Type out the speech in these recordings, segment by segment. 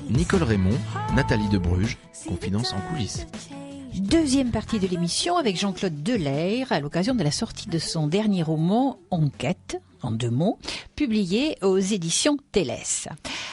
Nicole Raymond, Nathalie de Bruges, confidence en coulisses. Deuxième partie de l'émission avec Jean-Claude Delair à l'occasion de la sortie de son dernier roman Enquête, en 2 mots, publié aux éditions Télès.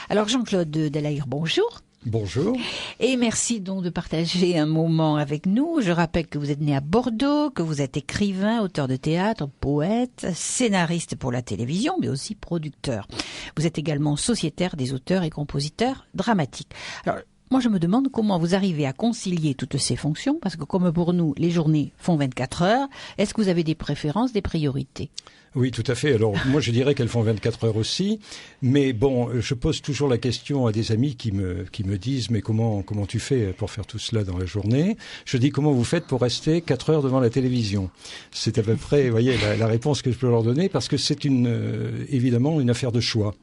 Alors Jean-Claude Delair, bonjour. Bonjour. Et merci donc de partager un moment avec nous. Je rappelle que vous êtes né à Bordeaux, que vous êtes écrivain, auteur de théâtre, poète, scénariste pour la télévision, mais aussi producteur. Vous êtes également sociétaire des auteurs et compositeurs dramatiques. Alors, moi, je me demande comment vous arrivez à concilier toutes ces fonctions, parce que comme pour nous, les journées font 24 heures, est-ce que vous avez des préférences, des priorités ? Oui, tout à fait. Alors, moi, je dirais qu'elles font 24 heures aussi. Mais bon, je pose toujours la question à des amis qui me disent « Mais comment tu fais pour faire tout cela dans la journée ?» Je dis « Comment vous faites pour rester 4 heures devant la télévision ?» C'est à peu près, vous voyez, la réponse que je peux leur donner, parce que c'est évidemment une affaire de choix.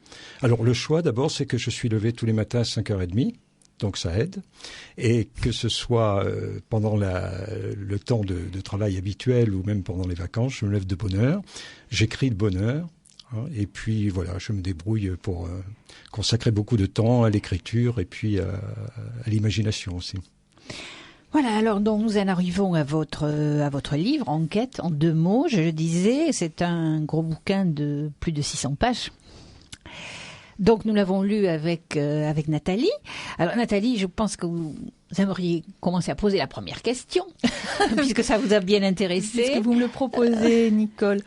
Alors, le choix, d'abord, c'est que je suis levé tous les matins à 5h30. Donc ça aide, et que ce soit pendant le temps de travail habituel ou même pendant les vacances, je me lève de bonne heure, j'écris de bonne heure, hein, et puis voilà, je me débrouille pour consacrer beaucoup de temps à l'écriture et puis à l'imagination aussi. Voilà, alors donc nous en arrivons à votre livre, Enquête, en 2 mots, je le disais, c'est un gros bouquin de plus de 600 pages. Donc nous l'avons lu avec Nathalie. Alors Nathalie, je pense que vous aimeriez commencer à poser la première question, puisque ça vous a bien intéressé. Puisque vous me le proposez, Nicole.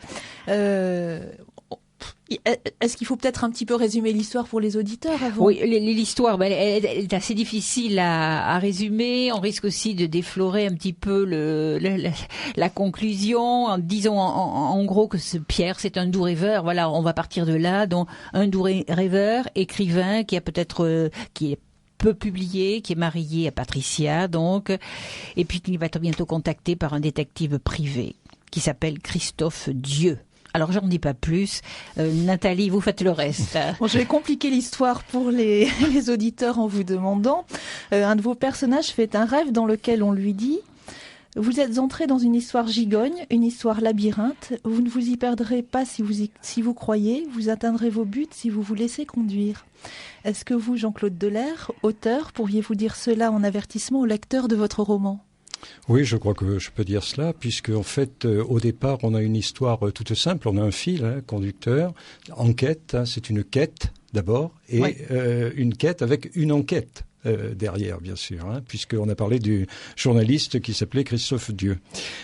Est-ce qu'il faut peut-être un petit peu résumer l'histoire pour les auditeurs avant ? Oui, l'histoire, elle est assez difficile à résumer. On risque aussi de déflorer un petit peu la conclusion, en disant en gros que Pierre, c'est un doux rêveur. Voilà, on va partir de là. Donc, un doux rêveur, écrivain, qui est peu publié, qui est marié à Patricia, donc, et puis qui va être bientôt contacté par un détective privé qui s'appelle Christophe Dieu. Alors, j'en dis pas plus. Nathalie, vous faites le reste. Bon, je vais compliquer l'histoire pour les auditeurs en vous demandant. Un de vos personnages fait un rêve dans lequel on lui dit « Vous êtes entré dans une histoire gigogne, une histoire labyrinthe. Vous ne vous y perdrez pas si vous croyez. Vous atteindrez vos buts si vous vous laissez conduire. » Est-ce que vous, Jean-Claude Delair, auteur, pourriez-vous dire cela en avertissement au lecteur de votre roman ? Oui, je crois que je peux dire cela, puisque en fait, au départ, on a une histoire toute simple. On a un fil conducteur, enquête, c'est une quête d'abord, et oui. Une quête avec une enquête derrière, bien sûr, puisqu'on a parlé du journaliste qui s'appelait Christophe Dieu.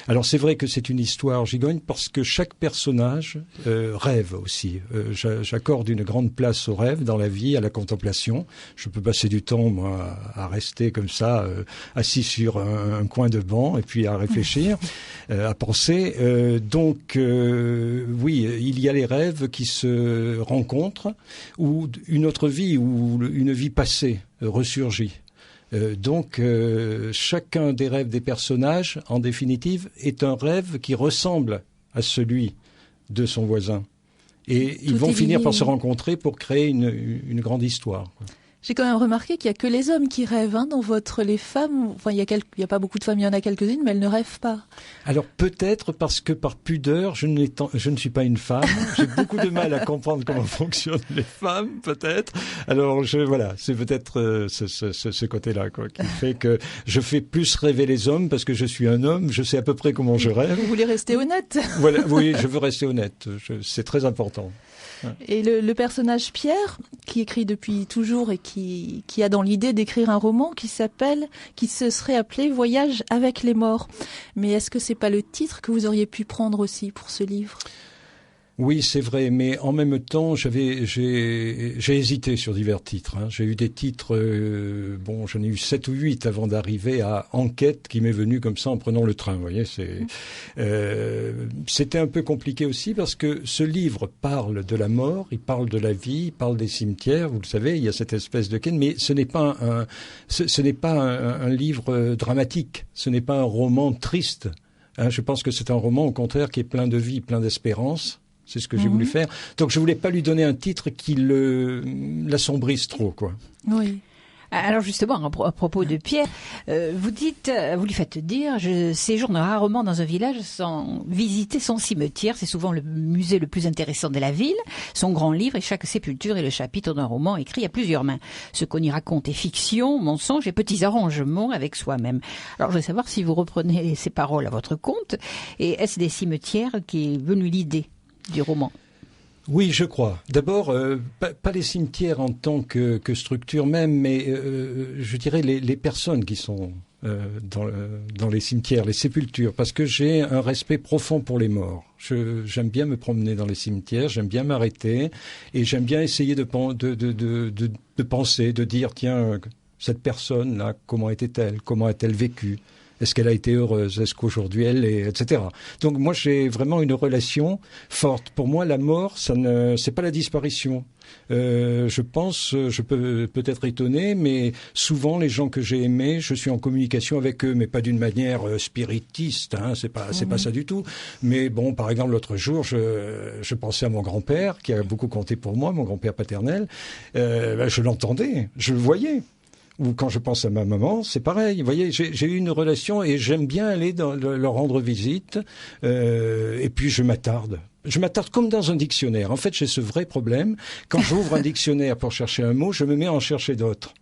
Alors c'est vrai que c'est une histoire gigogne parce que chaque personnage rêve aussi. J'accorde une grande place au rêve dans la vie, à la contemplation. Je peux passer du temps, moi, à rester comme ça, assis sur un coin de banc et puis à réfléchir, à penser. Donc, oui, il y a les rêves qui se rencontrent ou une autre vie ou une vie passée ressurgit. Donc, chacun des rêves des personnages, en définitive, est un rêve qui ressemble à celui de son voisin. Et ils vont finir par se rencontrer pour créer une grande histoire, quoi. J'ai quand même remarqué qu'il n'y a que les hommes qui rêvent dans les femmes. Enfin, il y a pas beaucoup de femmes, il y en a quelques-unes, mais elles ne rêvent pas. Alors peut-être parce que par pudeur, je ne suis pas une femme. J'ai beaucoup de mal à comprendre comment fonctionnent les femmes, peut-être. Alors voilà, c'est peut-être ce côté-là, quoi, qui fait que je fais plus rêver les hommes parce que je suis un homme. Je sais à peu près comment je rêve. Vous voulez rester honnête ? Voilà, oui, je veux rester honnête. C'est très important. Et le personnage Pierre, qui écrit depuis toujours et qui a dans l'idée d'écrire un roman qui se serait appelé Voyage avec les morts. Mais est-ce que c'est pas le titre que vous auriez pu prendre aussi pour ce livre ? Oui, c'est vrai, mais en même temps, j'ai hésité sur divers titres. J'ai eu des titres, j'en ai eu 7 ou 8 avant d'arriver à Enquête, qui m'est venu comme ça en prenant le train. Vous voyez, c'était un peu compliqué aussi parce que ce livre parle de la mort, il parle de la vie, il parle des cimetières. Vous le savez, il y a cette espèce de quête, mais ce n'est pas un livre dramatique. Ce n'est pas un roman triste. Je pense que c'est un roman, au contraire, qui est plein de vie, plein d'espérance. C'est ce que j'ai voulu faire. Donc, je voulais pas lui donner un titre qui l'assombrisse trop, quoi. Oui. Alors justement, à propos de Pierre, vous lui faites dire, je séjourne rarement dans un village sans visiter son cimetière. C'est souvent le musée le plus intéressant de la ville. Son grand livre et chaque sépulture est le chapitre d'un roman écrit à plusieurs mains. Ce qu'on y raconte est fiction, mensonge et petits arrangements avec soi-même. Alors je veux savoir si vous reprenez ces paroles à votre compte et est-ce des cimetières qui est venue l'idée du roman? Oui, je crois. D'abord, pas les cimetières en tant que structure même, mais je dirais les personnes qui sont dans les cimetières, les sépultures, parce que j'ai un respect profond pour les morts. J'aime bien me promener dans les cimetières, j'aime bien m'arrêter, et j'aime bien essayer de penser, de dire, tiens, cette personne-là, comment était-elle? Comment a-t-elle vécu? Est-ce qu'elle a été heureuse? Est-ce qu'aujourd'hui elle est, etc. Donc moi j'ai vraiment une relation forte. Pour moi la mort, c'est pas la disparition. Je pense, je peux peut-être étonner, mais souvent les gens que j'ai aimés, je suis en communication avec eux, mais pas d'une manière spiritiste. Hein, c'est pas ça du tout. Mais bon, par exemple l'autre jour, je pensais à mon grand-père qui a beaucoup compté pour moi, mon grand-père paternel. Je l'entendais, je le voyais. Ou quand je pense à ma maman, c'est pareil. Vous voyez, j'ai eu une relation et j'aime bien aller leur rendre visite. Et puis je m'attarde. Je m'attarde comme dans un dictionnaire. En fait, j'ai ce vrai problème. Quand j'ouvre un dictionnaire pour chercher un mot, je me mets à en chercher d'autres.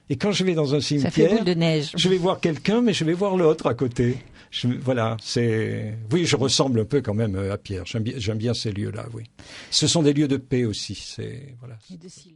Et quand je vais dans un cimetière, ça fait boule de neige. Je vais voir quelqu'un, mais je vais voir l'autre à côté. Voilà, oui, je ressemble un peu quand même à Pierre. J'aime bien ces lieux-là, oui. Ce sont des lieux de paix aussi. Voilà. Et de silence.